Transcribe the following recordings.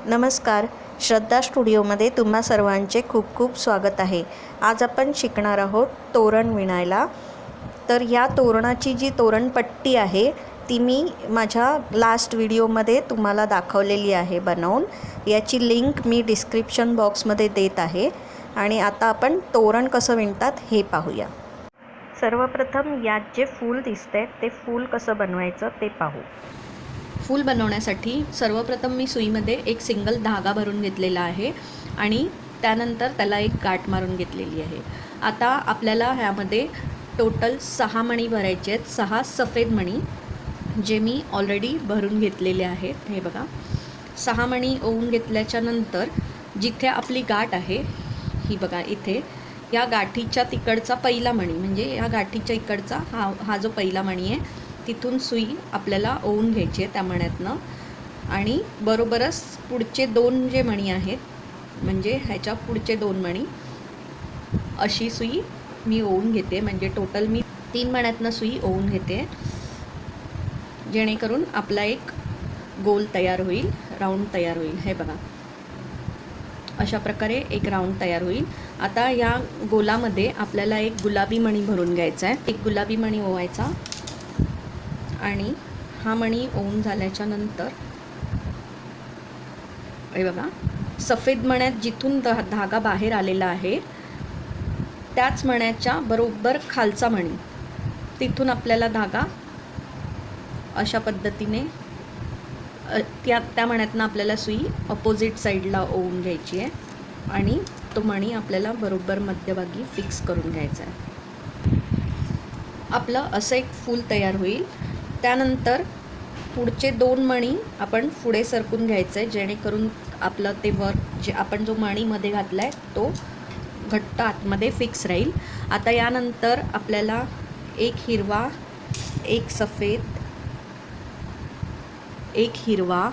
नमस्कार, श्रद्धा स्टुडिओमध्ये तुम्हा सर्वांचे खूप खूप स्वागत आहे। आज आपण शिकणार आहोत तोरण विणायला। तर ह्या तोरणाची जी तोरणपट्टी आहे ती मी माझ्या लास्ट व्हिडिओमध्ये तुम्हाला दाखवलेली आहे बनवून। याची लिंक मी डिस्क्रिप्शन बॉक्समध्ये देत आहे। आणि आता आपण तोरण कसं विणतात हे पाहूया। सर्वप्रथम यात जे फूल दिसते ते फूल कसं बनवायचं ते पाहू। फूल बनवण्यासाठी सर्वप्रथम मी सुईमध्ये एक सिंगल धागा भरून घेतलेला आहे आणि त्यानंतर त्याला एक गाठ मारून घेतलेली आहे। आता आपल्याला ह्यामध्ये टोटल 6 मणी भरायचे आहेत, 6 सफेद मणी जे मी ऑलरेडी भरून घेतलेले आहेत। हे बघा, 6 मणी ओवून घेतल्याच्या नंतर जिथे आपली गाठ आहे ही बघा, इथे या गाठीच्या तिकडचा पहिला मणी म्हणजे या गाठीच्या इकडचा हा जो पहिला मणी आहे तिथून सुई आपल्याला ओवून घ्यायची आहे त्या मण्यातनं। आणि बरोबरच पुढचे 2 जे मणी आहेत म्हणजे ह्याच्या पुढचे 2 मणी अशी सुई मी ओवून घेते। म्हणजे टोटल मी 3 मण्यातनं सुई ओवून घेते जेणेकरून आपला एक गोल तयार होईल, राऊंड तयार होईल। हे बघा, अशा प्रकारे एक राऊंड तयार होईल। आता या गोलामध्ये आपल्याला एक गुलाबी मणी भरून घ्यायचा आहे। एक गुलाबी मणी ओवायचा आणि हा मणी ओवून झाल्याच्या नंतर हे बघा, सफेद मण्यात जिथून धागा बाहेर आलेला आहे त्याच मण्याच्या बरोबर खालचा मणी तिथून आपल्याला धागा अशा पद्धतीने त्या मण्यातनं आपल्याला सुई अपोजिट साईडला ओवून घ्यायची आहे आणि तो मणी आपल्याला बरोबर मध्यभागी फिक्स करून घ्यायचा आहे। आपलं असं एक फूल तयार होईल। त्यानंतर पुढचे 2 मणी आपण पुढे सरकून घ्यायचं आहे जेणेकरून आपलं ते वर्क जे आपण जो मणी मध्ये घातला आहे तो घट्ट आतमध्ये फिक्स राहील। आता यानंतर आपल्याला एक हिरवा, एक सफेद, एक हिरवा,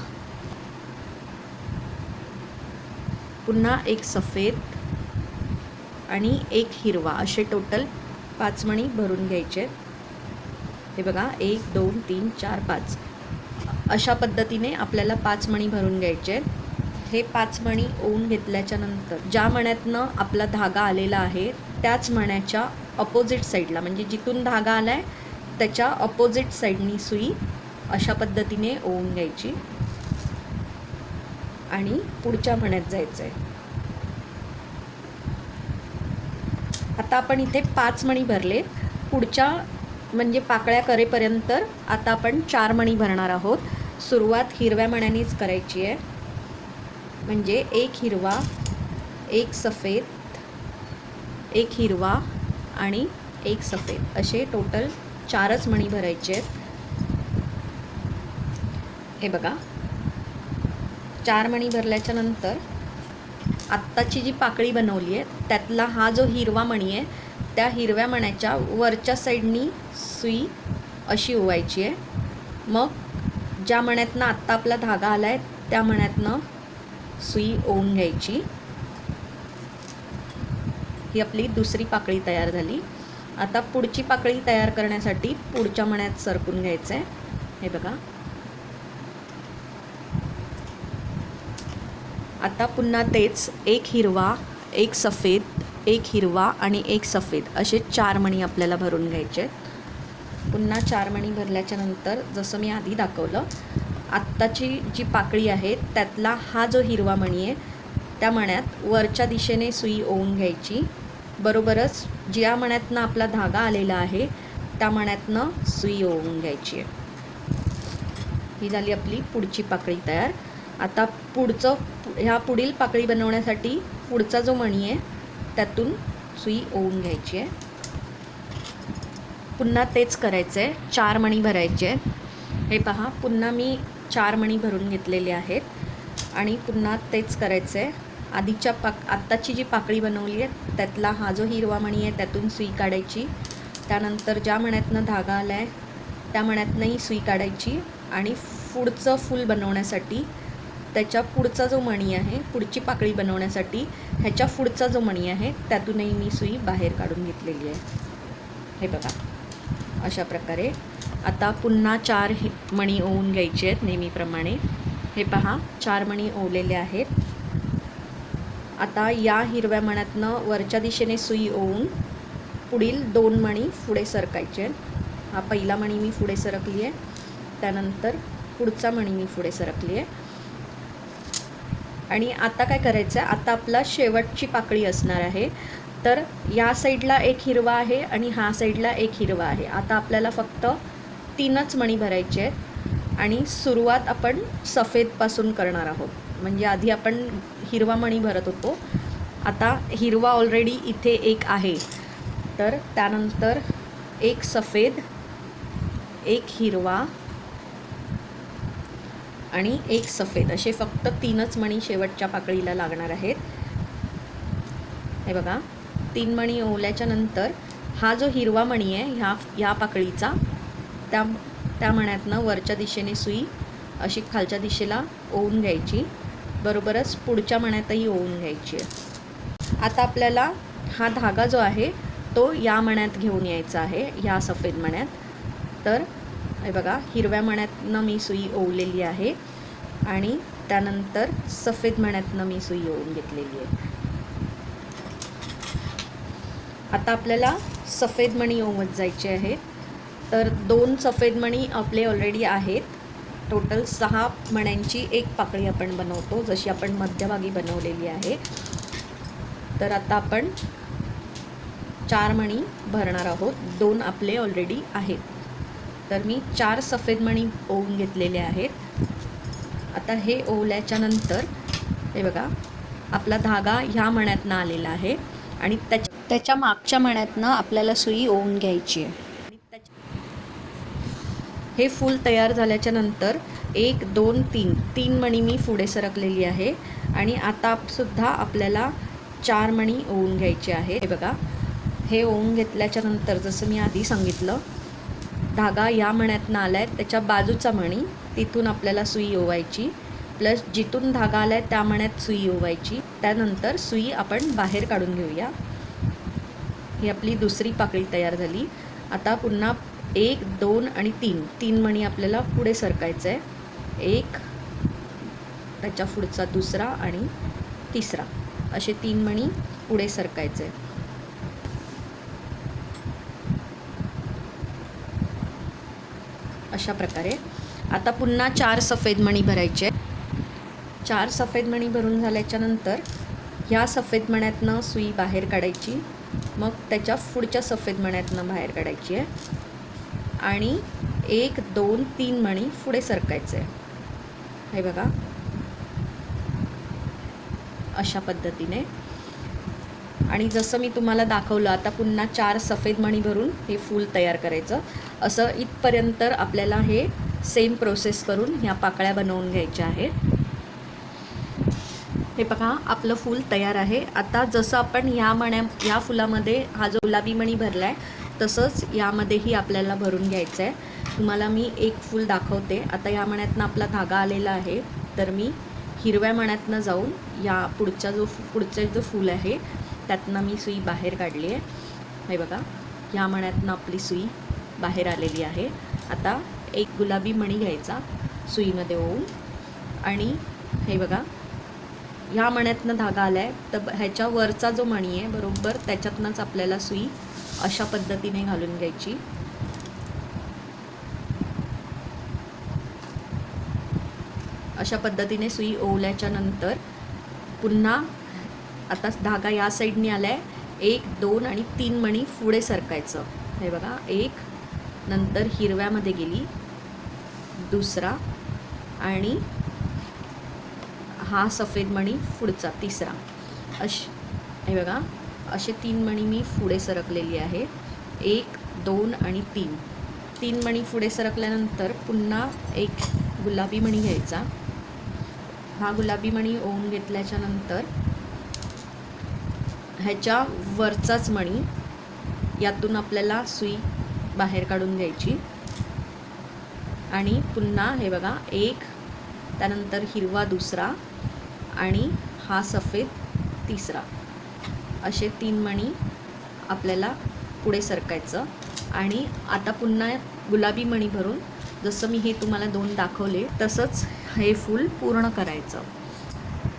पुन्हा एक सफेद आणि एक हिरवा असे टोटल 5 मणी भरून घ्यायचे। हे बघा, 1 2 3 4 5 अशा पद्धतीने आपल्याला 5 मणी भरून घ्यायचे। हे 5 मणी ओवून घेतल्याच्या नंतर ज्या मण्यातनं आपला धागा आलेला आहे त्याच मण्याच्या अपोजिट साईडला म्हणजे जिथून धागा आला आहे त्याच्या अपोजिट साईडनी सुई अशा पद्धतीने ओवून घ्यायची आणि पुढच्या मण्यात जायचं आहे। आता आपण इथे 5 मणी भरले, पुढच्या म्हणजे पाकळ्या करेपर्यंत आता आपण 4 मणी भरणार आहोत। सुरुवात हिरव्या मण्यानेच करायची आहे म्हणजे एक हिरवा, एक सफेद, एक हिरवा आणि एक सफेद असे टोटल 4च मणी भरायचे आहेत। हे बघा, 4 मणी भरल्याच्या नंतर आत्ताची जी पाकळी बनवली आहे त्यातला हा जो हिरवा मणी आहे त्या हिरव्या मण्याच्या वरच्या साईडनी सुई अशी ओवायची आहे। मग ज्या मण्यातनं आत्ता आपला धागा आला आहे त्या मण्यातनं सुई ओवून घ्यायची। ही आपली दुसरी पाकळी तयार झाली। आता पुढची पाकळी तयार करण्यासाठी पुढच्या मण्यात सरकून घ्यायचं आहे। हे बघा, आता पुन्हा तेच एक हिरवा, एक सफेद, एक हिरवा आणि एक सफेद असे 4 मणी आपल्याला भरून घ्यायचे आहेत। पुन्हा 4 मणी भरल्याच्या नंतर जसं मी आधी दाखवलं आत्ताची जी पाकळी आहे त्यातला हा जो हिरवा मणी आहे त्या मण्यात वरच्या दिशेने सुई ओवून घ्यायची। बरोबरच ज्या मण्यातनं आपला धागा आलेला आहे त्या मण्यातनं सुई ओवून घ्यायची आहे। ही झाली आपली पुढची पाकळी तयार। आता ह्या पुढील पाकळी बनवण्यासाठी पुढचा जो मणी आहे त्यातून सुई ओवून घ्यायची आहे। पुन्हा तेच करायचं आहे, 4 मणी भरायचे आहेत। हे पहा, पुन्हा मी 4 मणी भरून घेतलेले आहेत आणि पुन्हा तेच करायचं आहे। आत्ताची जी पाकळी बनवली आहे त्यातला हा जो हिरवा मणी आहे त्यातून सुई काढायची। त्यानंतर ज्या मण्यातनं धागा आला आहे त्या मण्यातनंही सुई काढायची आणि पुढचं फूल बनवण्यासाठी त्याच्या पुढचा जो मणी आहे, पुढची पाकळी बनवण्यासाठी ह्याच्या पुढचा जो मणी आहे त्यातूनही मी सुई बाहेर काढून घेतलेली आहे। हे बघा, अशा प्रकारे आता पुन्हा 4 मणी ओवून घ्यायचे आहेत नेहमीप्रमाणे। हे पहा 4 मणी ओवलेले आहेत. आता या हिरव्या मण्यातनं वरच्या दिशेने सुई ओवून पुढील 2 मणी पुढे सरकायचे आहेत. हा पहिला मणी मी पुढे सरकली आहे, त्यानंतर पुढचा मणी मी पुढे सरकली आहे. आणि आता काय करायचं आहे, आता आपला शेवटची पाकळी असणार आहे. तर या साईडला एक हिरवा आहे आणि ह्या साईडला एक हिरवा आहे. आता आपल्याला फक्त 3च मणी भरायचे आहेत आणि सुरुवात आपण सफेदपासून करणार आहोत. म्हणजे आधी आपण हिरवा मणी भरत होतो, आता हिरवा ऑलरेडी इथे एक आहे, तर त्यानंतर एक सफेद, एक हिरवा आणि एक सफेद असे फक्त 3च मणी शेवटच्या पाकळीला लागणार आहेत. हे बघा 3 मणी ओवल्याच्या नंतर हा जो हिरवा मणी आहे ह्या पाकळीचा त्या मण्यातनं वरच्या दिशेने सुई अशी खालच्या दिशेला ओवून घ्यायची, बरोबरच पुढच्या मण्यातही ओवून घ्यायची आहे. आता आपल्याला हा धागा जो आहे तो या मण्यात घेऊन यायचा आहे, ह्या सफेद मण्यात. तर हे बघा हिरव्या मण्यातनं मी सुई ओवलेली आहे आणि त्यानंतर सफेद मण्यातनं मी सुई ओवून घेतलेली आहे. आता आपल्याला सफेद मणी ओवत जायचे आहेत. तर 2 सफेद मणी आपले ऑलरेडी आहेत. टोटल 6 मण्यांची एक पाकळी आपण बनवतो, जशी आपण मध्यभागी बनवलेली आहे. तर आता आपण 4 मणी भरणार आहोत. 2 आपले ऑलरेडी आहेत. तर मी 4 सफेद मणी ओवून घेतलेले आहेत. आता हे ओवल्याच्या नंतर हे बघा आपला धागा ह्या मण्यातनं आलेला आहे आणि त्याच्या मागच्या मण्यातनं आपल्याला सुई ओवून घ्यायची आहे. हे फूल तयार झाल्याच्या नंतर 1 2 3 मणी मी पुढे सरकलेली आहे आणि आता सुद्धा आपल्याला 4 मणी ओवून घ्यायचे आहे. हे बघा हे ओवून घेतल्याच्या नंतर जसं मी आधी सांगितलं, धागा या मण्यातनं आला आहे त्याच्या बाजूचा मणी तिथून आपल्याला सुई ओवायची, प्लस जिथून धागा आला आहे त्या मण्यात सुई ओवायची. त्यानंतर सुई आपण बाहेर काढून घेऊया. ही आपली दुसरी पाकळी तयार झाली. आता पुन्हा 1 2 आणि 3 मणी आपल्याला पुढे सरकायचं आहे. एक, त्याच्या पुढचा दुसरा आणि तिसरा असे 3 मणी पुढे सरकायचे आहे. अशा प्रकारे आता पुन्हा 4 सफेद मणी भरायचे. 4 सफेद मणी भरून झाल्याच्या नंतर ह्या सफेद मण्यातनं सुई बाहेर काढायची, मग त्याच्या पुढच्या सफेद मण्यातनं बाहेर काढायची आहे आणि 1 2 3 मणी पुढे सरकायचे आहे. हे बघा अशा पद्धतीने. आणि जसं मी तुम्हाला दाखवलं, आता पुन्हा 4 सफेद मणी भरून हे फूल तयार करायचं. असं इथपर्यंत आपल्याला हे सेम प्रोसेस करून ह्या पाकळ्या बनवून घ्यायच्या आहेत. हे बघा आपलं फूल तयार आहे. आता जसं आपण ह्या फुलामध्ये हा जो गुलाबी मणी भरला आहे तसंच यामध्येही आपल्याला भरून घ्यायचं आहे. तुम्हाला मी एक फूल दाखवते. आता या मण्यातनं आपला धागा आलेला आहे, तर मी हिरव्या मण्यातनं जाऊन या पुढचा जो फूल आहे त्यातनं मी सुई बाहेर काढली आहे. हे बघा ह्या मण्यातनं आपली सुई बाहेर आलेली आहे. आता एक गुलाबी मणी घ्यायचा सुईमध्ये ओवून आणि हे बघा ह्या मण्यातनं धागा आला आहे, तर ह्याच्या वरचा जो मणी आहे बरोबर त्याच्यातनंच आपल्याला सुई अशा पद्धतीने घालून घ्यायची. अशा पद्धतीने सुई ओवल्याच्या नंतर पुन्हा आता धागा या साईडने आला आहे. 1 2 आणि 3 मणी पुढे सरकायचं. हे बघा एक, नंतर हिरव्यामध्ये गेली, दुसरा आणि हा सफेद मणी पुढचा तिसरा. हे बघा असे 3 मणी मी पुढे सरकलेली आहे. 1 2 आणि 3 मणी पुढे सरकल्यानंतर पुन्हा एक गुलाबी मणी घ्यायचा. हा गुलाबी मणी ओवून घेतल्याच्या नंतर ह्याच्या वरचाच मणी यातून आपल्याला सुई बाहेर काढून घ्यायची आणि पुन्हा हे बघा एक, त्यानंतर हिरवा दुसरा आणि हा सफेद तिसरा असे 3 मणी आपल्याला पुढे सरकायचं. आणि आता पुन्हा गुलाबी मणी भरून जसं मी हे तुम्हाला 2 दाखवले तसंच हे फूल पूर्ण करायचं.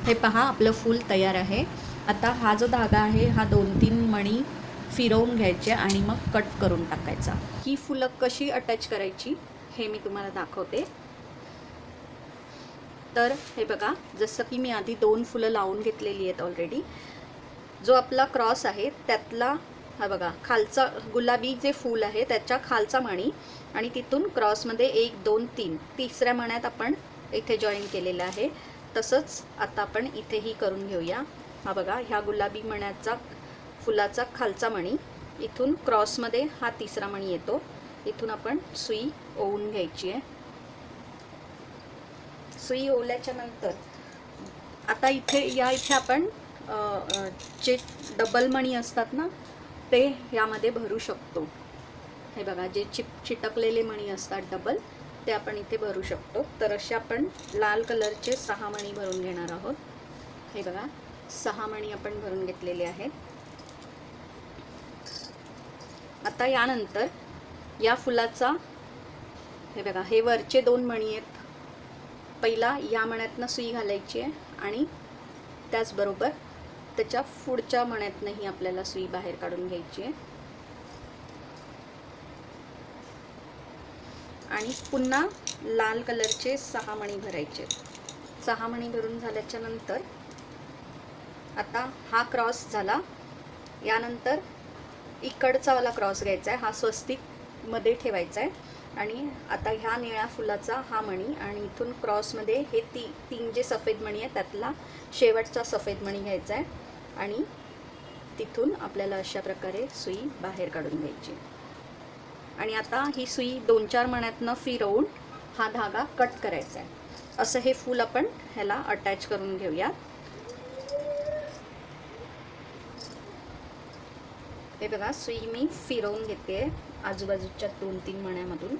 हे पहा, आपलं फूल तयार आहे. आता हा जो धागा आहे हा 2-3 मणी फिरवून घ्यायचे आणि मग कट करून टाकायचा. ही फुलं कशी अटॅच करायची हे मी तुम्हाला दाखवते. तर हे बघा, जसं की मी आधी 2 फुलं लावून घेतलेली आहेत ऑलरेडी. जो आपला क्रॉस आहे त्यातला हा बघा खालचा गुलाबी जे फूल आहे त्याच्या खालचा मणी आणि तिथून क्रॉसमध्ये 1 2 3 तिसऱ्या मण्यात आपण इथे जॉईन केलेलं आहे. तसंच आता आपण इथेही करून घेऊया. हा बघा, ह्या गुलाबी मण्याचा फुलाचा खालचा मणी, इथून क्रॉसमध्ये हा तिसरा मणी येतो. इथून आपण सुई ओवून घ्यायची आहे. सुई ओवल्याच्या नंतर आता इथे आपण जे डबल मणी असतात ना ते यामध्ये भरू शकतो. हे बघा, जे चिटकलेले मणी असतात डबल ते आपण इथे भरू शकतो. तर असे आपण लाल कलरचे 6 मणी भरून घेणार आहोत. हे बघा, 6 मणी आपण भरून घेतलेले आहेत. आता यानंतर या फुलाचा हे बघा, हे वरचे 2 मणी आहेत. पहिला या मण्यातनं सुई घालायची आहे आणि त्याचबरोबर त्याच्या पुढच्या मण्यातनंही आपल्याला सुई बाहेर काढून घ्यायची आहे आणि पुन्हा लाल कलरचे 6 मणी भरायचे. 6 मणी भरून झाल्याच्या नंतर आता हा क्रॉस झाला. यानंतर इकडचा वाला क्रॉस घ्यायचा आहे, हा स्वस्तिक मध्ये ठेवायचा आहे. आणि आता ह्या निळ्या फुलाचा हा मणी आणि इथून क्रॉसमध्ये हे 3 जे सफेद मणी आहे त्यातला शेवटचा सफेद मणी घ्यायचा आहे आणि तिथून आपल्याला अशा प्रकारे सुई बाहेर काढून घ्यायची. आणि आता ही सुई 2-4 मण्यातनं फिरवून हा धागा कट करायचा आहे. असं हे फूल आपण ह्याला अटॅच करून घेऊया. हे बघा, सुई मी फिरवून घेते आजूबाजूच्या 2-3 मण्यामधून.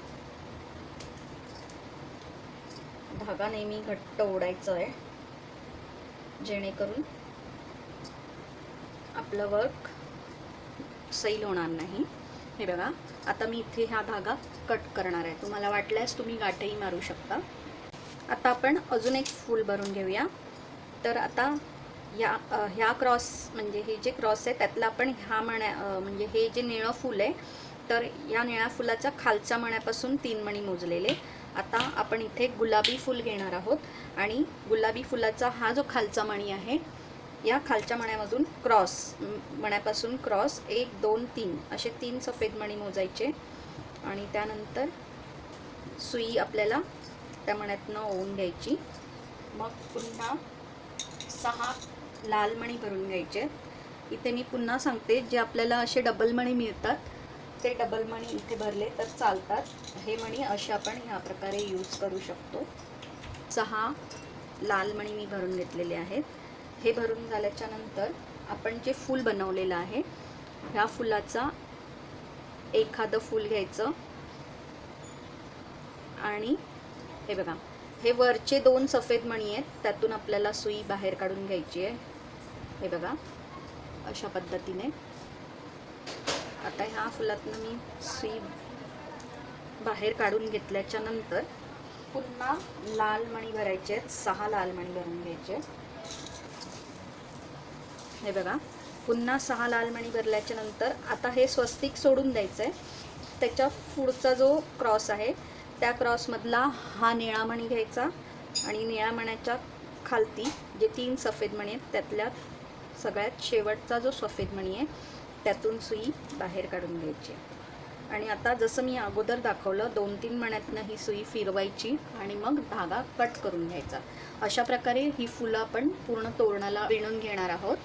धागा नेहमी घट्ट ओढायचा आहे जेणेकरून आपलं वर्क सैल होणार नाही. हे बघा, आता मी इथे हा धागा कट करणार आहे. तुम्हाला वाटल्यास तुम्ही गाठही मारू शकता. आता आपण अजून एक फूल भरून घेऊया. तर आता ह्या क्रॉस म्हणजे हे जे क्रॉस आहे त्यातला आपण ह्या म्हणजे हे जे निळं फूल आहे तर या निळ्या फुलाच्या खालच्या मण्यापासून 3 मणी मोजलेले. आता आपण इथे गुलाबी फूल घेणार आहोत आणि गुलाबी फुलाचा हा जो खालचा मणी आहे या खालच्या मण्यामधून मण्यापासून क्रॉस 1 2 3 असे 3 सफेद मणी मोजायचे आणि त्यानंतर सुई आपल्याला त्या मण्यातनं ओवून घ्यायची. मग पुन्हा 6 लाल मणी भरून घ्यायचे. इथे मी पुन्हा सांगते, जे आपल्याला असे डबल मणी मिळतात ते डबल मणी इथे भरले तर चालतात. हे मणी असे आपण ह्या प्रकारे यूज करू शकतो. 6 लाल मणी मी भरून घेतलेले आहेत. हे भरून झाल्याच्या नंतर आपण जे फूल बनवलेलं आहे ह्या फुलाचा एखादं फूल घ्यायचं आणि हे बघा, हे वरचे 2 सफेद मणी आहेत त्यातून आपल्याला सुई बाहेर काढून घ्यायची आहे. हे बघा, अशा पद्धतीने. आता ह्या फुलातनं मी सुई बाहेर काढून घेतल्याच्या नंतर पुन्हा लाल मणी भरायचे आहेत. 6 लाल मणी भरून घ्यायचे. हे बघा, पुन्हा 6 लाल मणी भरल्याच्या नंतर आता हे स्वस्तिक सोडून द्यायचं आहे. त्याच्या पुढचा जो क्रॉस आहे त्या क्रॉसमधला हा निळा मणी घ्यायचा आणि निळ्या मण्याच्या खालती जे 3 सफेद मणी आहेत त्यातल्या सगळ्यात शेवटचा जो सफेद मणी आहे त्यातून सुई बाहेर काढून घ्यायची. आणि आता जसं मी अगोदर दाखवलं 2-3 मण्यातनं ही सुई फिरवायची आणि मग धागा कट करून घ्यायचा. अशा प्रकारे ही फुलं आपण पूर्ण तोरणाला विणून घेणार आहोत.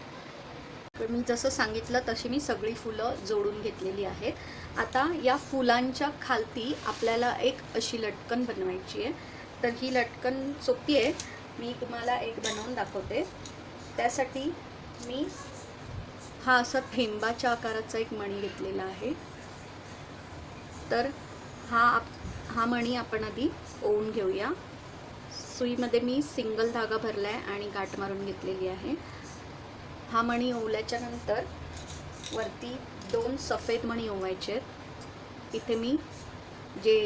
तर मी जसं सांगितलं तशी मी सगळी फुलं जोडून घेतलेली आहेत. आता या फुलांच्या खालती आपल्याला एक अशी लटकन बनवायची आहे. तर ही लटकन सोपी आहे, मी तुम्हाला एक बनवून दाखवते. त्यासाठी मी हा असा थेंबाच्या आकाराचा एक मणी घेतलेला आहे. तर हा मणी आपण आधी ओवून घेऊया. सुईमध्ये मी सिंगल धागा भरला आहे आणि गाठ मारून घेतलेली आहे. हा मणी ओवल्याच्या नंतर वरती 2 सफेद मणी ओवायचे आहेत. इथे मी जे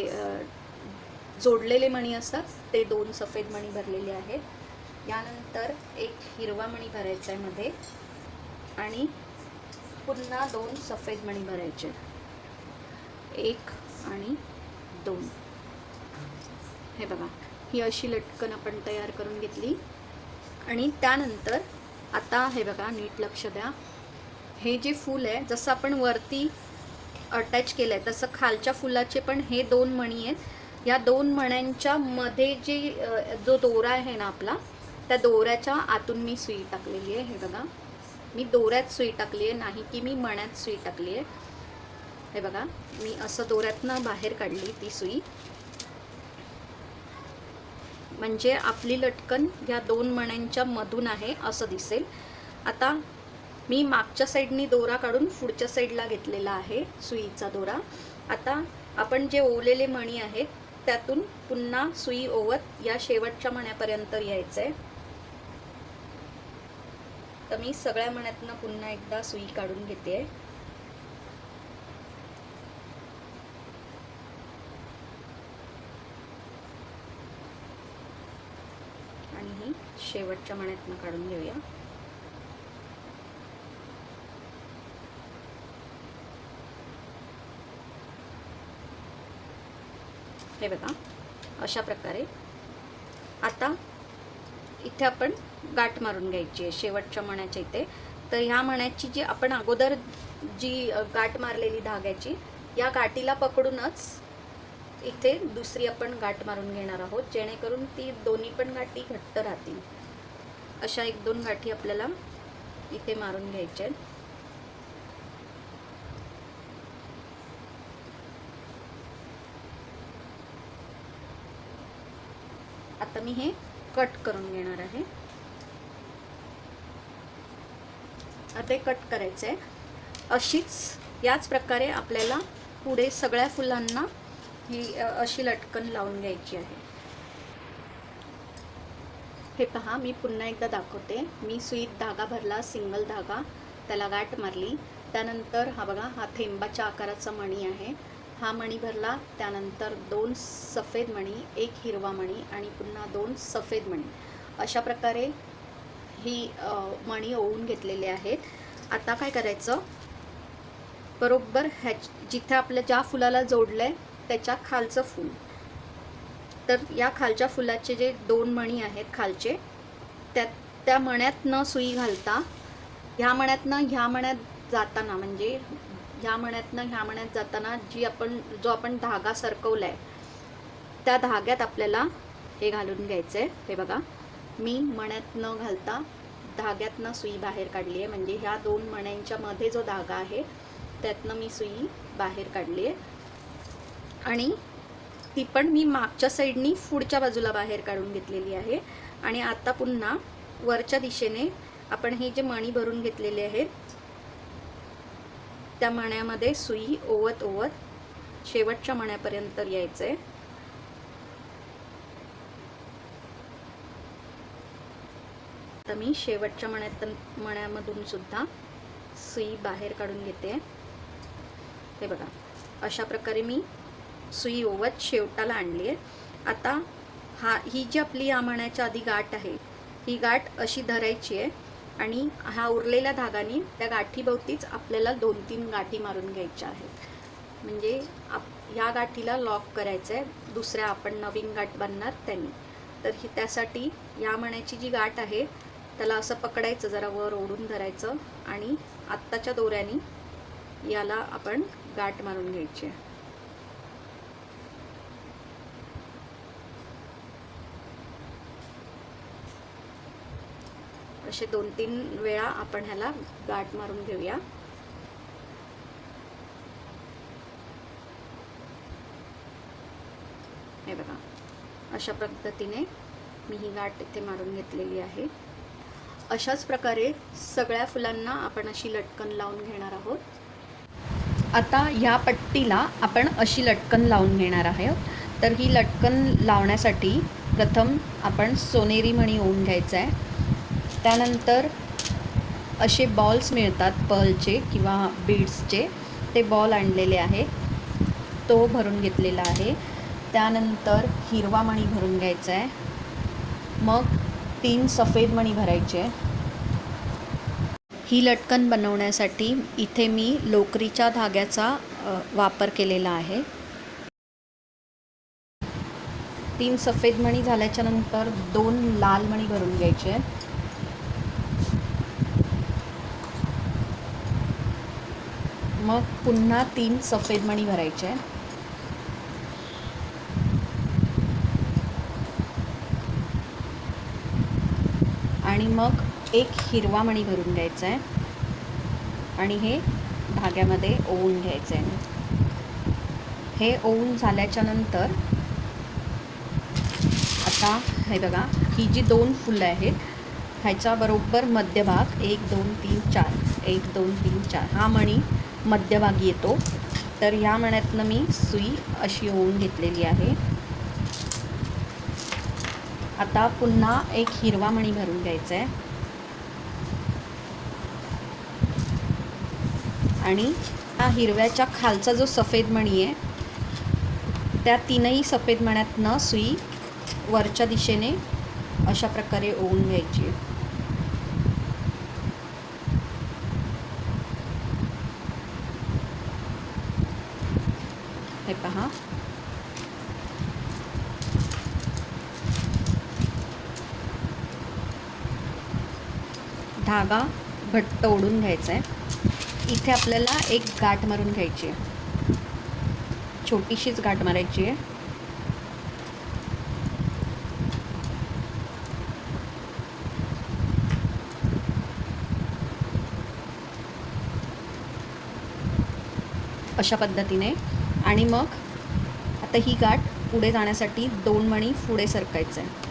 जोडलेले मणी असतात ते 2 सफेद मणी भरलेले आहेत. यानंतर एक हिरवा मणी भरायचा आहे मध्ये आणि पुन्हा 2 सफेद मणी भरायचे, 1 आणि 2. हे बघा, ही अशी लटकन आपण तयार करून घेतली. आणि त्यानंतर आता हे बघा, नीट लक्ष द्या. हे जे फूल आहे जसं आपण वरती अटॅच केलं आहे तसं खालच्या फुलाचे पण हे 2 मणी आहेत. या 2 मण्यांच्या मध्ये जो दोरा आहे ना आपला, त्या दोऱ्याच्या आतून मी सुई टाकलेली आहे. हे बघा, मी दोऱ्यात सुई टाकली आहे, नाही की मी मण्यात सुई टाकली आहे. हे बघा, मी असं दोऱ्यातनं बाहेर काढली ती सुई, म्हणजे आपली लटकन या 2 मण्यांच्या मधून आहे असं दिसेल. आता मी मागच्या साईडनी दोरा काढून पुढच्या साईडला घेतलेला आहे सुईचा दोरा. आता आपण जे ओवलेले मणी आहेत त्यातून पुन्हा सुई ओवत या शेवटच्या मण्यापर्यंत यायचं आहे. तर मी सगळ्या मण्यातनं पुन्हा एकदा सुई काढून घेते. आणि ही शेवटच्या मण्यातनं काढून घेऊया. हे बघा, अशा प्रकारे आता इथे आपण गाठ मारून घ्यायची आहे शेवटच्या मण्याच्या इथे. तर ह्या मण्याची जी आपण अगोदर जी गाठ मारलेली धाग्याची, या गाठीला पकडूनच इथे दुसरी आपण गाठ मारून घेणार आहोत, जेणेकरून ती दोन्ही पण गाठी घट्ट राहतील. अशा 1-2 गाठी आपल्याला इथे मारून घ्यायच्या आहेत. आता मी हे कट करून घेणार आहे. आता हे कट करायचं आहे. अशीच याच प्रकारे आपल्याला पुढे सगळ्या फुलांना ही अशी लटकन लावून घ्यायची आहे. हे पहा, मी पुन्हा एकदा दाखवते. मी सुईत धागा भरला, सिंगल धागा, त्याला गाठ मारली. त्यानंतर हा बघा, हा थेंबाच्या आकाराचा मणी आहे, हा मणी भरला. त्यानंतर 2 सफेद मणी, 1 हिरवा मणी आणि पुन्हा 2 सफेद मणी. अशा प्रकारे ही मणी ओवून घेतलेले आहेत. आता काय करायचं, बरोबर जिथे आपल्या ज्या फुलाला जोडलं आहे त्याच्या खालचं फूल, तर या खालच्या फुलाचे जे 2 मणी आहेत खालचे, त्या मण्यात न सुई घालता ह्या मण्यातनं ह्या मण्यात जाताना, म्हणजे ह्या मण्यातनं ह्या मण्यात जाताना जो आपण धागा सरकवला आहे त्या धाग्यात आपल्याला हे घालून घ्यायचं आहे. हे बघा, मी मण्यात न घालता धाग्यातनं सुई बाहेर काढली आहे, म्हणजे ह्या 2 मण्यांच्या मध्ये जो धागा आहे त्यातनं मी सुई बाहेर काढली आहे. आणि ती पण मी मागच्या साईडनी पुढच्या बाजूला बाहेर काढून घेतलेली आहे. आणि आता पुन्हा वरच्या दिशेने आपण हे जे मणी भरून घेतलेले आहेत त्या मण्यामध्ये सुई ओवत ओवत शेवटच्या मण्यापर्यंत यायचं आहे. आता मी शेवटच्या मण्यामधून सुद्धा सुई बाहेर काढून घेते. हे बघा, अशा प्रकारे मी सुई ओवत शेवटाला आणली आहे. आता ही जी आपली या मण्याच्या आधी गाठ आहे, ही गाठ अशी धरायची आहे आणि हा उरलेल्या धागाने त्या गाठीभोवतीच आपल्याला 2-3 गाठी मारून घ्यायच्या आहेत. म्हणजे ह्या गाठीला लॉक करायचं आहे, दुसऱ्या आपण नवीन गाठ बांधणार त्यांनी. तर त्यासाठी या मण्याची जी गाठ आहे त्याला असं पकडायचं, जरा वर ओढून धरायचं आणि आत्ताच्या दोऱ्याने याला आपण गाठ मारून घ्यायची आहे. असे 2-3 वेळा आपण ह्याला गाठ मारून घेऊया. हे बघा, अशा पद्धतीने मी ही गाठ इथे मारून घेतलेली आहे. अशाच प्रकारे सगळ्या फुलांना आपण अशी लटकन लावून घेणार आहोत. आता ह्या पट्टीला आपण अशी लटकन लावून घेणार आहोत. तर ही लटकन लावण्यासाठी प्रथम आपण सोनेरी मणी ओवून घ्यायचा आहे. त्यानंतर असे बॉल्स मिळतात पर्लचे किंवा बीड्सचे, ते बॉल आणलेले आहेत, तो भरून घेतलेला आहे. त्यानंतर हिरवा मणी भरून घ्यायचा आहे, मग 3 सफेद मणी भरायचे. ही लटकन बनवण्यासाठी इथे मी लोकरीच्या धाग्याचा वापर केलेला आहे. 3 सफेद मणी झाल्याच्या नंतर 2 लाल मणी भरून घ्यायचे. मग पुन्हा 3 सफेद मणी भरायचे. आणि मग एक हिरवा मणी भरून घ्यायचा आहे आणि हे धाग्यामध्ये ओवून घ्यायचं आहे. हे ओवून झाल्याच्या नंतर आता हे बघा, ही जी 2 फुलं आहेत ह्याच्या बरोबर मध्यभाग 1 2 3 4 1 2 3 4 हा मणी मध्यभागी येतो. तर ह्या मण्यातनं मी सुई अशी ओवून घेतलेली आहे. आता पुन्हा एक हिरवा मणी भरून घ्यायचा आहे आणि हा हिरव्याच्या खालचा जो सफेद मणी आहे त्या 3ही सफेद मण्यातनं सुई वरच्या दिशेने अशा प्रकारे ओवून घ्यायची आहे. हे पहा, धागा घट्ट ओढून घ्यायचा आहे. इथे आपल्याला एक गाठ मारून घ्यायची आहे, छोटीशीच गाठ मारायची आहे. अशा पद्धतीने. आणि मग आता ही गाठ पुढे जाण्यासाठी 2 मणी पुढे सरकायचं आहे.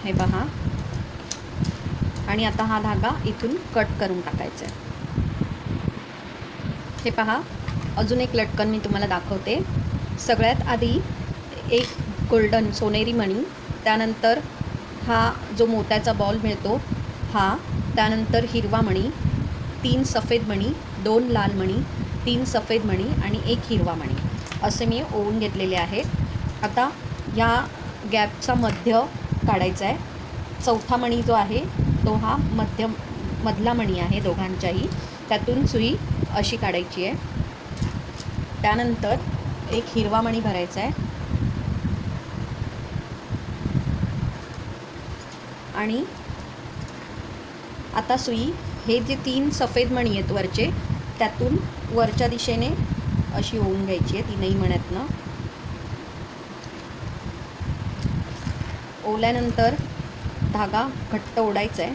हे पहा, आणि आता हा धागा इथून कट करून टाकायचा आहे. हे पहा, अजून एक लटकन मी तुम्हाला दाखवते. सगळ्यात आधी एक गोल्डन सोनेरी मणी, त्यानंतर हा जो मोत्याचा बॉल मिळतो हा, त्यानंतर हिरवा मणी, 3 सफेद मणी, 2 लाल मणी, 3 सफेद मणी आणि 1 हिरवा मणी असे मी ओवून घेतलेले आहेत. आता या गॅपचा मध्य काढायचा आहे. चौथा मणी जो आहे तो हा मधला मणी आहे दोघांच्याही, त्यातून सुई अशी काढायची आहे. त्यानंतर एक हिरवा मणी भरायचा आहे आणि आता सुई हे जे 3 सफेद मणी आहेत वरचे त्यातून वरच्या दिशेने अशी ओवून घ्यायची आहे 3ही मण्यातनं. ओवल्यानंतर धागा घट्ट ओढायचा आहे.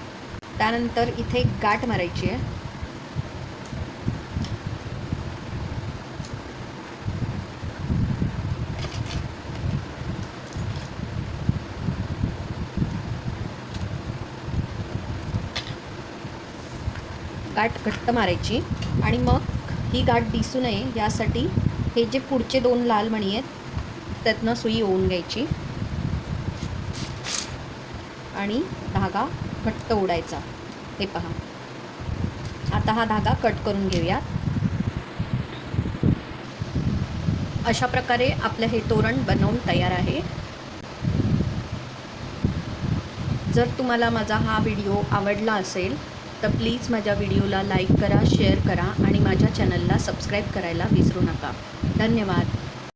त्यानंतर इथे एक गाठ मारायची आहे. गाठ घट्ट मारायची आणि मग ही गाठ दिसू नये यासाठी हे जे पुढचे 2 लाल मणी आहेत त्यातनं सुई ओवून घ्यायची आणि धागा घट्ट ओढायचा. हे पहा, आता हा धागा कट करून घेऊया. अशा प्रकारे आपलं हे तोरण बनवून तयार आहे. जर तुम्हाला माझा हा व्हिडिओ आवडला असेल तर प्लीज माझ्या व्हिडिओला लाईक करा, शेअर करा आणि माझ्या चॅनलला सबस्क्राईब करायला विसरू नका. धन्यवाद.